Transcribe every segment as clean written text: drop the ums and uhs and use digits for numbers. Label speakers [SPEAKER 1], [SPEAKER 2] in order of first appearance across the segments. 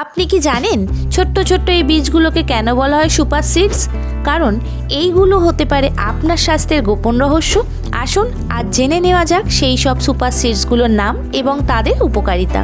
[SPEAKER 1] আপনি কি জানেন ছোট্ট ছোট্ট এই বীজগুলোকে কেন বলা হয় সুপার সিডস? কারণ এইগুলো হতে পারে আপনার স্বাস্থ্যের গোপন রহস্য। আসুন আজ জেনে নেওয়া যাক সেই সব সুপার সিডসগুলোর নাম এবং তাদের উপকারিতা।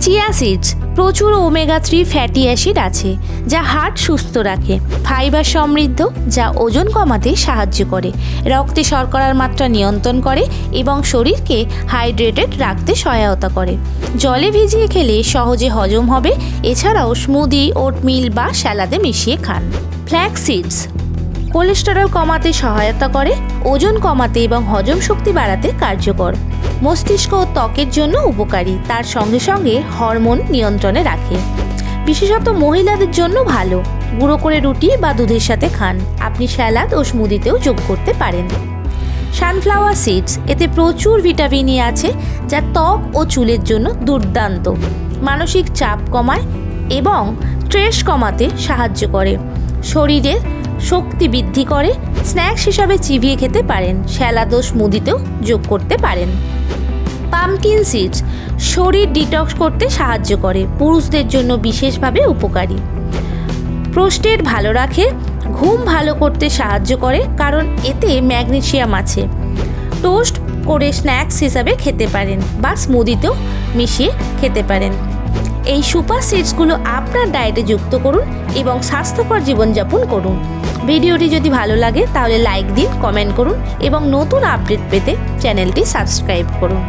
[SPEAKER 1] চিয়া সিডস প্রচুর ওমেগা 3 ফ্যাটি অ্যাসিড আছে, যা হার্ট সুস্থ রাখে। ফাইবার সমৃদ্ধ, যা ওজন কমাতে সাহায্য করে, রক্তে শর্করার মাত্রা নিয়ন্ত্রণ করে এবং শরীরকে হাইড্রেটেড রাখতে সহায়তা করে। জলে ভিজিয়ে খেলে সহজে হজম হবে। এছাড়াও স্মুদি, ওটমিল বা স্যালাদে মিশিয়ে খান। ফ্ল্যাক্স সিডস কোলেস্টেরল কমাতে সহায়তা করে, ওজন কমাতে এবং হজম শক্তি বাড়াতে কার্যকর। মস্তিষ্ক ও ত্বকের জন্য উপকারী, তার সঙ্গে সঙ্গে হরমোন নিয়ন্ত্রণে রাখে। বিশেষত মহিলাদের জন্য ভালো। গুঁড়ো করে রুটি বা দুধের সাথে খান। আপনি স্যালাদ ও স্মুদিতেও যোগ করতে পারেন। সানফ্লাওয়ার সিডস এতে প্রচুর ভিটামিন ই আছে, যা ত্বক ও চুলের জন্য দুর্দান্ত। মানসিক চাপ কমায় এবং স্ট্রেস কমাতে সাহায্য করে। শরীরের শক্তি বৃদ্ধি করে। স্ন্যাক্স হিসাবে চিবিয়ে খেতে পারেন। স্যালাদ ও স্মুদিতেও যোগ করতে পারেন। পামকিন সিডস শরীর ডিটক্স করতে সাহায্য করে, পুরুষদের জন্য বিশেষভাবে উপকারী। প্রোস্টেট ভালো রাখে, ঘুম ভালো করতে সাহায্য করে কারণ এতে ম্যাগনেসিয়াম আছে। টোস্ট করে স্ন্যাক্স হিসাবে খেতে পারেন বা স্মুদিতেও মিশিয়ে খেতে পারেন। এই সুপার সিডসগুলো আপনার ডায়েটে যুক্ত করুন এবং স্বাস্থ্যকর জীবনযাপন করুন। ভিডিওটি যদি ভালো লাগে তাহলে লাইক দিন, কমেন্ট করুন এবং নতুন আপডেট পেতে চ্যানেলটি সাবস্ক্রাইব করুন।